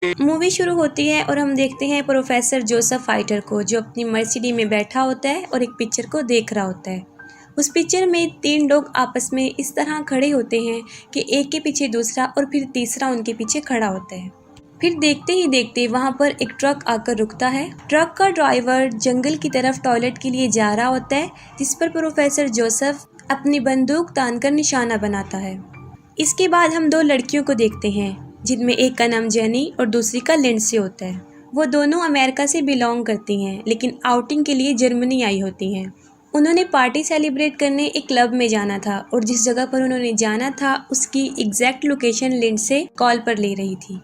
Movie शुरू होती है और हम देखते हैं प्रोफेसर जोसेफ फाइटर को, जो अपनी मर्सिडीज में बैठा होता है और एक पिक्चर को देख रहा होता है। उस पिक्चर में 3 लोग आपस में इस तरह खड़े होते हैं कि एक के पीछे दूसरा और फिर तीसरा उनके पीछे खड़ा होता है। फिर देखते ही देखते वहाँ पर एक ट्रक आकर रुकता है। ट्रक का ड्राइवर जंगल की तरफ टॉयलेट के लिए जा रहा होता है, जिस पर प्रोफेसर जोसेफ अपनी बंदूक तानकर निशाना बनाता है। इसके बाद हम 2 लड़कियों को देखते हैं, जिनमें एक का नाम जेनी और दूसरी का लिंडसे होता है। वो दोनों अमेरिका से बिलोंग करती हैं, लेकिन आउटिंग के लिए जर्मनी आई होती हैं। उन्होंने पार्टी सेलिब्रेट करने एक क्लब में जाना था और जिस जगह पर उन्होंने जाना था उसकी एग्जैक्ट लोकेशन लिंडसे कॉल पर ले रही थी।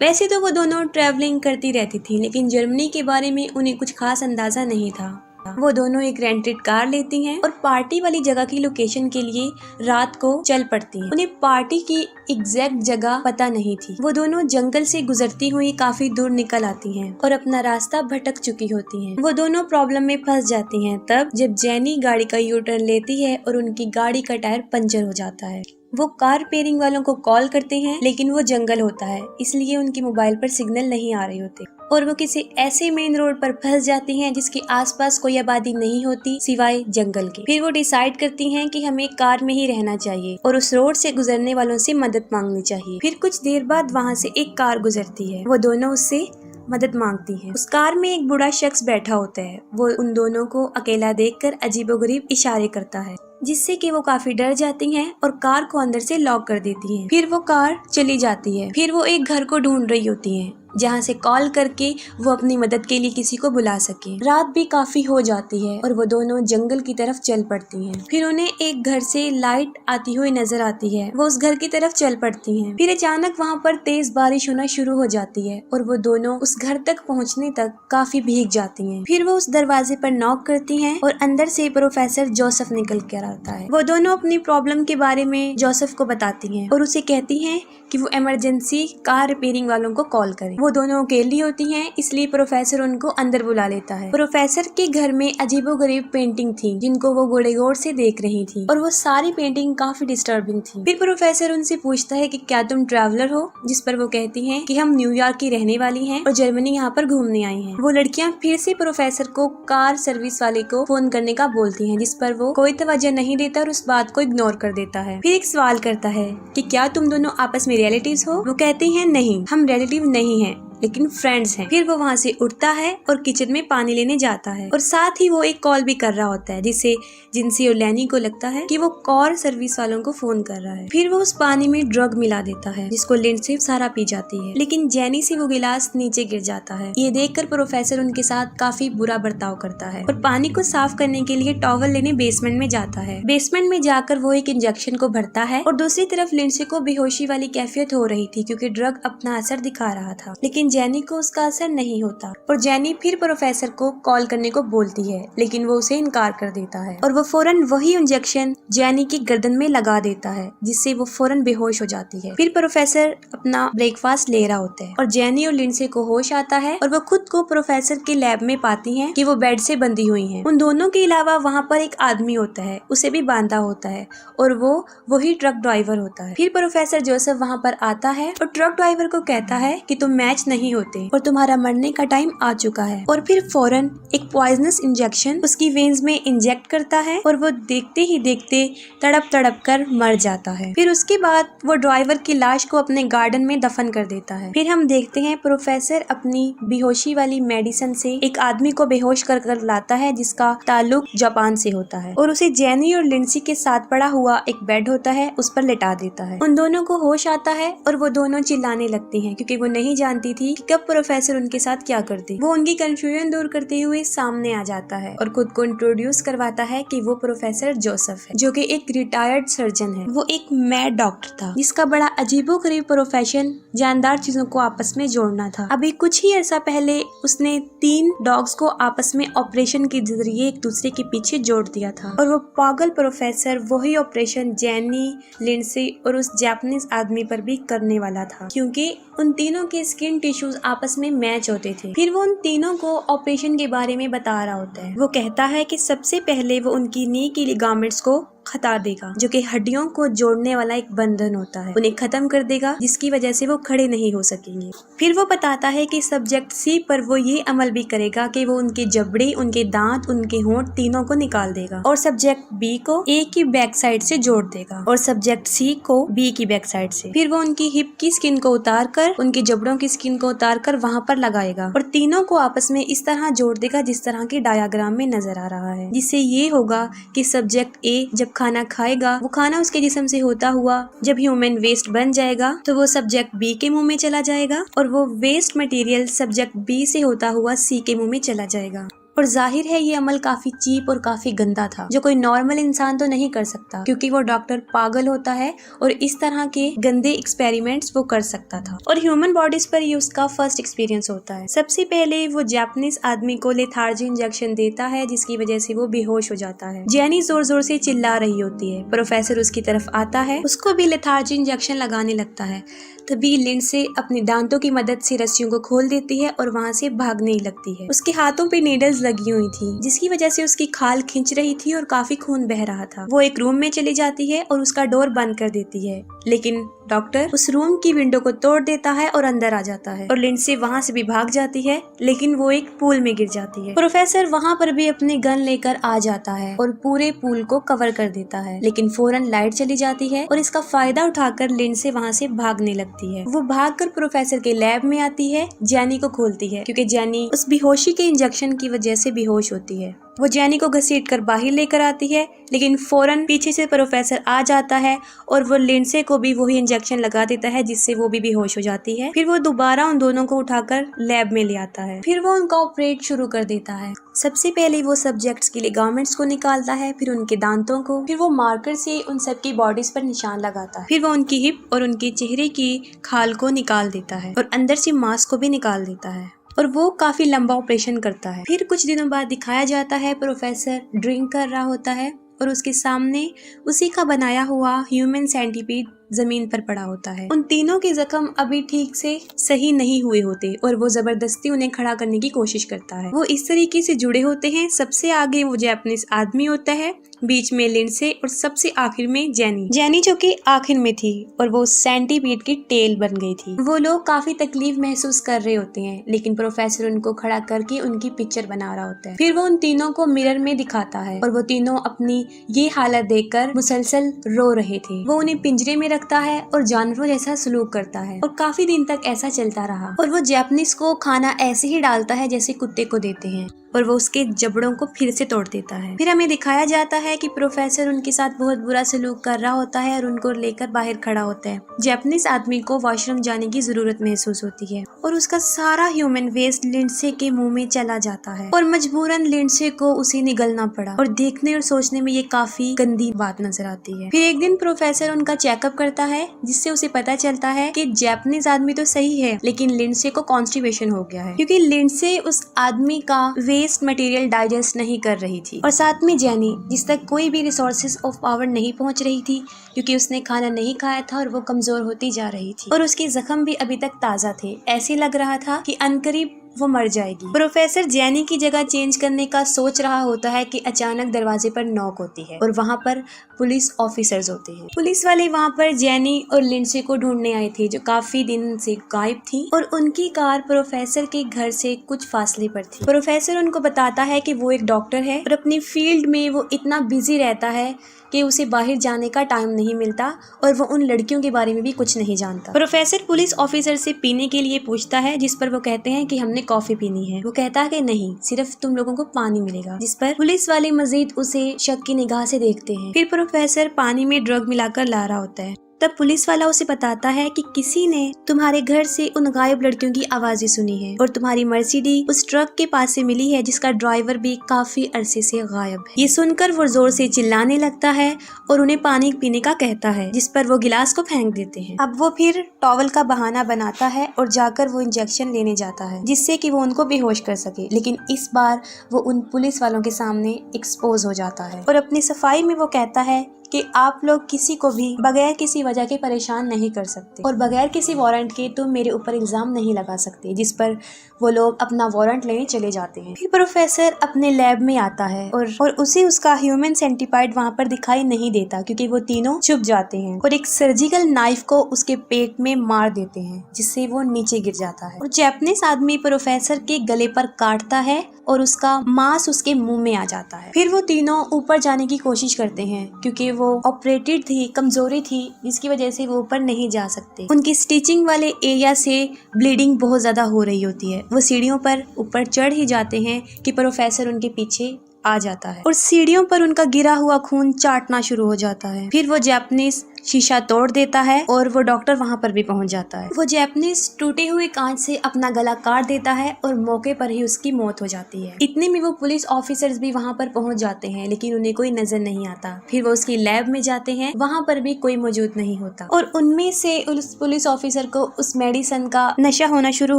वैसे तो वो दोनों ट्रैवलिंग करती रहती थी, लेकिन जर्मनी के बारे में उन्हें कुछ खास अंदाजा नहीं था। वो दोनों एक रेंटेड कार लेती हैं और पार्टी वाली जगह की लोकेशन के लिए रात को चल पड़ती हैं। उन्हें पार्टी की एग्जैक्ट जगह पता नहीं थी। वो दोनों जंगल से गुजरती हुई काफी दूर निकल आती हैं और अपना रास्ता भटक चुकी होती हैं। वो दोनों प्रॉब्लम में फंस जाती हैं तब जब जेनी गाड़ी का यू टर्न लेती है और उनकी गाड़ी का टायर पंचर हो जाता है। वो कार रिपेयरिंग वालों को कॉल करते हैं, लेकिन वो जंगल होता है, इसलिए उनकी मोबाइल पर सिग्नल नहीं आ रहे होते और वो किसी ऐसे मेन रोड पर फंस जाती हैं जिसके आसपास कोई आबादी नहीं होती सिवाय जंगल के। फिर वो डिसाइड करती हैं कि हमें कार में ही रहना चाहिए और उस रोड से गुजरने वालों से मदद मांगनी चाहिए। फिर कुछ देर बाद वहाँ से एक कार गुजरती है। वो दोनों उससे मदद मांगती हैं। उस कार में एक बूढ़ा शख्स बैठा होता है। वो उन दोनों को अकेला देखकर अजीबोगरीब इशारे करता है, जिससे कि वो काफी डर जाती हैं और कार को अंदर से लॉक कर देती हैं। फिर वो कार चली जाती है। फिर वो एक घर को ढूंढ रही होती हैं, जहाँ से कॉल करके वो अपनी मदद के लिए किसी को बुला सके। रात भी काफी हो जाती है और वो दोनों जंगल की तरफ चल पड़ती हैं। फिर उन्हें एक घर से लाइट आती हुई नजर आती है। वो उस घर की तरफ चल पड़ती हैं। फिर अचानक वहाँ पर तेज बारिश होना शुरू हो जाती है और वो दोनों उस घर तक पहुँचने तक काफी भीग जाती हैं। फिर वो उस दरवाजे पर नॉक करती हैं और अंदर से प्रोफेसर जोसेफ निकल कर आता है। वो दोनों अपनी प्रॉब्लम के बारे में जोसेफ को बताती हैं और उसे कहती हैं कि वो इमरजेंसी कार रिपेयरिंग वालों को कॉल करे। वो दोनों अकेली होती हैं, इसलिए प्रोफेसर उनको अंदर बुला लेता है। प्रोफेसर के घर में अजीबोगरीब पेंटिंग थी, जिनको वो बड़े गौर से देख रही थी और वो सारी पेंटिंग काफी डिस्टर्बिंग थी। फिर प्रोफेसर उनसे पूछता है कि क्या तुम ट्रैवलर हो, जिस पर वो कहती हैं कि हम न्यूयॉर्क की रहने वाली हैं और जर्मनी यहाँ पर घूमने आई हैं। वो लड़कियाँ फिर से प्रोफेसर को कार सर्विस वाले को फोन करने का बोलती हैं, जिस पर वो कोई तवज्जो नहीं देता और उस बात को इग्नोर कर देता है। फिर एक सवाल करता है कि क्या तुम दोनों आपस में रिलेटिव्स हो। वो कहती हैं नहीं, हम रिलेटिव नहीं हैं, लेकिन फ्रेंड्स हैं। फिर वो वहाँ से उठता है और किचन में पानी लेने जाता है और साथ ही वो एक कॉल भी कर रहा होता है, जिससे जिनसी और लैनी को लगता है कि वो कार सर्विस वालों को फोन कर रहा है। फिर वो उस पानी में ड्रग मिला देता है, जिसको लिंडसे सारा पी जाती है, लेकिन जेनी से वो गिलास नीचे गिर जाता है। ये देखकर प्रोफेसर उनके साथ काफी बुरा बर्ताव करता है और पानी को साफ करने के लिए टॉवल लेने बेसमेंट में जाता है। बेसमेंट में जाकर वो एक इंजेक्शन को भरता है और दूसरी तरफ लिंडसे को बेहोशी वाली कैफियत हो रही थी, क्योंकि ड्रग अपना असर दिखा रहा था, लेकिन जेनी को उसका असर नहीं होता और जेनी फिर प्रोफेसर को कॉल करने को बोलती है, लेकिन वो उसे इनकार कर देता है और वो फौरन वही इंजेक्शन जेनी की गर्दन में लगा देता है, जिससे वो फौरन बेहोश हो जाती है। फिर प्रोफेसर अपना ब्रेकफास्ट ले रहा होता है और जेनी और लिंडसे को होश आता है और वो खुद को प्रोफेसर के लैब में पाती हैं कि वो बेड से बंधी हुई हैं। उन दोनों के अलावा वहाँ पर एक आदमी होता है, उसे भी बांधा होता है और वो वही ट्रक ड्राइवर होता है। फिर प्रोफेसर जोसेफ वहाँ पर आता है और ट्रक ड्राइवर को कहता है कि तुम मैच नहीं होते और तुम्हारा मरने का टाइम आ चुका है, और फिर फौरन एक पॉइजनस इंजेक्शन उसकी वेन्स में इंजेक्ट करता है और वो देखते ही देखते तड़प तड़प कर मर जाता है। फिर उसके बाद वो ड्राइवर की लाश को अपने गार्डन में दफन कर देता है। फिर हम देखते हैं प्रोफेसर अपनी बेहोशी वाली मेडिसिन से एक आदमी को बेहोश कर लाता है, जिसका ताल्लुक जापान से होता है, और उसे जेनी और लिंडसे के साथ पड़ा हुआ एक बेड होता है उस पर लिटा देता है। उन दोनों को होश आता है और वो दोनों चिल्लाने लगती हैं, क्योंकि वो नहीं जानती थी कि कब प्रोफेसर उनके साथ क्या करती। वो उनकी कंफ्यूजन दूर करते हुए सामने आ जाता है और खुद को इंट्रोड्यूस करवाता है कि वो प्रोफेसर जोसेफ है, जो कि एक रिटायर्ड सर्जन है। वो एक मैड डॉक्टर था, जिसका बड़ा अजीबोगरीब प्रोफेशन जानदार चीजों को आपस में जोड़ना था। अभी कुछ ही अर्सा पहले उसने 3 डॉग्स को आपस में ऑपरेशन के जरिए एक दूसरे के पीछे जोड़ दिया था, और वो पागल प्रोफेसर वही ऑपरेशन जेनी, लिंडसे और उस जापानीज आदमी पर भी करने वाला था, क्योंकि उन तीनों के स्किन टिश्यूज आपस में मैच होते थे। फिर वो उन तीनों को ऑपरेशन के बारे में बता रहा होता है। वो कहता है कि सबसे पहले वो उनकी नी की लिगामेंट्स को खता देगा, जो कि हड्डियों को जोड़ने वाला एक बंधन होता है, उन्हें खत्म कर देगा, जिसकी वजह से वो खड़े नहीं हो सकेंगे। फिर वो बताता है कि सब्जेक्ट सी पर वो ये अमल भी करेगा कि वो उनके जबड़े, उनके दांत, उनके होंठ तीनों को निकाल देगा और सब्जेक्ट बी को ए की बैक साइड से जोड़ देगा और सब्जेक्ट सी को बी की बैक साइड से। फिर वो उनकी हिप की स्किन को उतार कर, उनके जबड़ों की स्किन को उतार कर वहाँ पर लगाएगा और तीनों को आपस में इस तरह जोड़ देगा जिस तरह की डायग्राम में नजर आ रहा है, जिससे ये होगा कि सब्जेक्ट ए जब खाना खाएगा, वो खाना उसके जिस्म से होता हुआ जब ह्यूमन वेस्ट बन जाएगा तो वो सब्जेक्ट बी के मुंह में चला जाएगा और वो वेस्ट मटेरियल सब्जेक्ट बी से होता हुआ सी के मुंह में चला जाएगा। और जाहिर है ये अमल काफी चीप और काफी गंदा था, जो कोई नॉर्मल इंसान तो नहीं कर सकता, क्योंकि वो डॉक्टर पागल होता है और इस तरह के गंदे एक्सपेरिमेंट्स वो कर सकता था। और ह्यूमन बॉडीज पर ये उसका फर्स्ट एक्सपीरियंस होता है। सबसे पहले वो जापानीज आदमी को लेथार्जी इंजेक्शन देता है, जिसकी वजह से वो बेहोश हो जाता है। जैनी जोर जोर से चिल्ला रही होती है। प्रोफेसर उसकी तरफ आता है, उसको भी लेथार्जी इंजेक्शन लगाने लगता है। तभी लिंडसे अपने दांतों की मदद से रस्सियों को खोल देती है और वहाँ से भागने लगती है। उसके हाथों पे नीडल्स लगी हुई थी, जिसकी वजह से उसकी खाल खींच रही थी और काफी खून बह रहा था। वो एक रूम में चली जाती है और उसका डोर बंद कर देती है, लेकिन डॉक्टर उस रूम की विंडो को तोड़ देता है और अंदर आ जाता है और लिंडसे वहाँ से भी भाग जाती है, लेकिन वो एक पूल में गिर जाती है। प्रोफेसर वहाँ पर भी अपने गन लेकर आ जाता है और पूरे पूल को कवर कर देता है, लेकिन फौरन लाइट चली जाती है और इसका फायदा उठाकर लिंडसे वहाँ से भागने लगती है। वो भागकर प्रोफेसर के लैब में आती है, जैनी को खोलती है, क्योंकि जैनी उस बेहोशी के इंजेक्शन की वजह से बेहोश होती है। वो जैनी को घसीट कर बाहर लेकर आती है, लेकिन फौरन पीछे से प्रोफेसर आ जाता है और वो लिंडसे को भी वही इंजेक्शन लगा देता है, जिससे वो भी बेहोश हो जाती है। फिर वो दोबारा उन दोनों को उठाकर लैब में ले आता है। फिर वो उनका ऑपरेट शुरू कर देता है। सबसे पहले वो सब्जेक्ट्स के लिगामेंट्स को निकालता है, फिर उनके दांतों को, फिर वो मार्कर से उन सबकी बॉडीज पर निशान लगाता है। फिर वो उनकी हिप और उनके चेहरे की खाल को निकाल देता है और अंदर से मांस को भी निकाल देता है और वो काफी लंबा ऑपरेशन करता है। फिर कुछ दिनों बाद दिखाया जाता है प्रोफेसर ड्रिंक कर रहा होता है और उसके सामने उसी का बनाया हुआ ह्यूमन सेंटीपीड जमीन पर पड़ा होता है। उन तीनों के जख्म अभी ठीक से सही नहीं हुए होते और वो जबरदस्ती उन्हें खड़ा करने की कोशिश करता है। वो इस तरीके से जुड़े होते हैं। सबसे आगे वो जापानीज आदमी होता है, बीच में लिंडसे और सबसे आखिर में जैनी जो कि आखिर में थी और वो सेंटीपीड की टेल बन गई थी। वो लोग काफी तकलीफ महसूस कर रहे होते हैं, लेकिन प्रोफेसर उनको खड़ा करके उनकी पिक्चर बना रहा होता है। फिर वो उन तीनों को मिरर में दिखाता है और वो तीनों अपनी ये हालत देखकर मुसलसल रो रहे थे। वो उन्हें पिंजरे में रखता है और जानवरों जैसा सलूक करता है और काफी दिन तक ऐसा चलता रहा। और वो जापानीज को खाना ऐसे ही डालता है जैसे कुत्ते को देते हैं और वो उसके जबड़ों को फिर से तोड़ देता है। फिर हमें दिखाया जाता है कि प्रोफेसर उनके साथ बहुत बुरा सलूक कर रहा होता है और उनको लेकर बाहर खड़ा होता है। जापानीज आदमी को वॉशरूम जाने की जरूरत महसूस होती है और उसका सारा ह्यूमन वेस्ट लिंडसे के मुंह में चला जाता है और मजबूरन लिंडसे को उसे निगलना पड़ा और देखने और सोचने में ये काफी गंदी बात नजर आती है। फिर एक दिन प्रोफेसर उनका चेकअप करता है, जिससे उसे पता चलता है कि जापानीज आदमी तो सही है, लेकिन लिंडसे को कॉन्स्टिपेशन हो गया है, क्योंकि लिंडसे उस आदमी का वेस्ट मटेरियल डाइजेस्ट नहीं कर रही थी। और साथ में जैनी, जिस तक कोई भी रिसोर्सेज ऑफ पावर नहीं पहुंच रही थी, क्योंकि उसने खाना नहीं खाया था और वो कमजोर होती जा रही थी और उसके जख्म भी अभी तक ताजा थे। ऐसे लग रहा था कि अनकरीब वो मर जाएगी। प्रोफेसर जैनी की जगह चेंज करने का सोच रहा होता है कि अचानक दरवाजे पर नॉक होती है और वहाँ पर पुलिस ऑफिसर्स होते हैं। पुलिस वाले वहाँ पर जैनी और लिंडसे को ढूंढने आए थे, जो काफी दिन से गायब थी और उनकी कार प्रोफेसर के घर से कुछ फासले पर थी। प्रोफेसर उनको बताता है कि वो एक डॉक्टर है और अपनी फील्ड में वो इतना बिजी रहता है कि उसे बाहर जाने का टाइम नहीं मिलता और वो उन लड़कियों के बारे में भी कुछ नहीं जानता। प्रोफेसर पुलिस ऑफिसर से पीने के लिए पूछता है, जिस पर वो कहते हैं कि हमने कॉफी पीनी है। वो कहता है कि नहीं, सिर्फ तुम लोगों को पानी मिलेगा, जिस पर पुलिस वाले मजीद उसे शक की निगाह से देखते हैं। फिर प्रोफेसर पानी में ड्रग मिलाकर ला रहा होता है। तब पुलिस वाला उसे बताता है कि किसी ने तुम्हारे घर से उन गायब लड़कियों की आवाजें सुनी है और तुम्हारी मर्सिडीज उस ट्रक के पास से मिली है, जिसका ड्राइवर भी काफी अरसे से गायब है। ये सुनकर वो जोर से चिल्लाने लगता है और उन्हें पानी पीने का कहता है, जिस पर वो गिलास को फेंक देते हैं। अब वो फिर टॉवल का बहाना बनाता है और जाकर वो इंजेक्शन लेने जाता है, जिससे कि वो उनको बेहोश कर सके, लेकिन इस बार वो उन पुलिस वालों के सामने एक्सपोज हो जाता है और अपनी सफाई में वो कहता है कि आप लोग किसी को भी बगैर किसी वजह के परेशान नहीं कर सकते और बगैर किसी वारंट के तुम मेरे ऊपर इल्ज़ाम नहीं लगा सकते, जिस पर वो लोग अपना वारंट लेने चले जाते हैं। फिर प्रोफेसर अपने लैब में आता है और उसे उसका ह्यूमन सेंटीपाइड वहाँ पर दिखाई नहीं देता क्योंकि वो तीनों छुप जाते हैं और एक सर्जिकल नाइफ को उसके पेट में मार देते हैं जिससे वो नीचे गिर जाता है और जैपनीज आदमी प्रोफेसर के गले पर काटता है और उसका मांस उसके मुंह में आ जाता है। फिर वो तीनों ऊपर जाने की कोशिश करते हैं क्योंकि वो ऑपरेटेड थी, कमजोरी थी, जिसकी वजह से वो ऊपर नहीं जा सकते। उनकी स्टिचिंग वाले एरिया से ब्लीडिंग बहुत ज्यादा हो रही होती है। वो सीढ़ियों पर ऊपर चढ़ ही जाते हैं कि प्रोफेसर उनके पीछे आ जाता है और सीढ़ियों पर उनका गिरा हुआ खून चाटना शुरू हो जाता है। फिर वो जैपनीज शीशा तोड़ देता है और वो डॉक्टर वहाँ पर भी पहुँच जाता है। वो जैपनीज टूटे हुए कांच से अपना गला काट देता है और मौके पर ही उसकी मौत हो जाती है। इतने में वो पुलिस ऑफिसर्स भी वहाँ पर पहुँच जाते हैं लेकिन उन्हें कोई नजर नहीं आता। फिर वो उसकी लैब में जाते हैं, वहाँ पर भी कोई मौजूद नहीं होता और उनमें से उस पुलिस ऑफिसर को उस मेडिसिन का नशा होना शुरू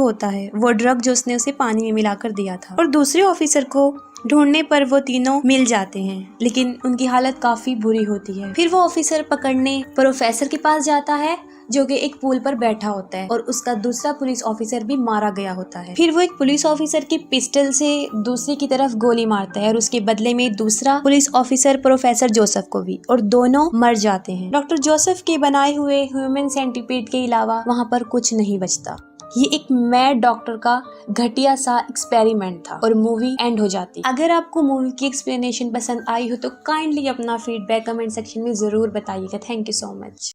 होता है, वो ड्रग जो उसने उसे पानी में मिलाकर दिया था। और दूसरे ऑफिसर को ढूंढने पर वो तीनों मिल जाते हैं लेकिन उनकी हालत काफी बुरी होती है। फिर वो ऑफिसर पकड़ने प्रोफेसर के पास जाता है जो कि एक पुल पर बैठा होता है और उसका दूसरा पुलिस ऑफिसर भी मारा गया होता है। फिर वो एक पुलिस ऑफिसर की पिस्टल से दूसरे की तरफ गोली मारता है और उसके बदले में दूसरा पुलिस ऑफिसर प्रोफेसर जोसेफ को भी, और दोनों मर जाते हैं। डॉक्टर जोसेफ के बनाए हुए ह्यूमन सेंटीपीड के अलावा वहाँ पर कुछ नहीं बचता। ये एक मैड डॉक्टर का घटिया सा एक्सपेरिमेंट था और मूवी एंड हो जाती। अगर आपको मूवी की एक्सप्लेनेशन पसंद आई हो तो काइंडली अपना फीडबैक कमेंट सेक्शन में जरूर बताइएगा। Thank you so much.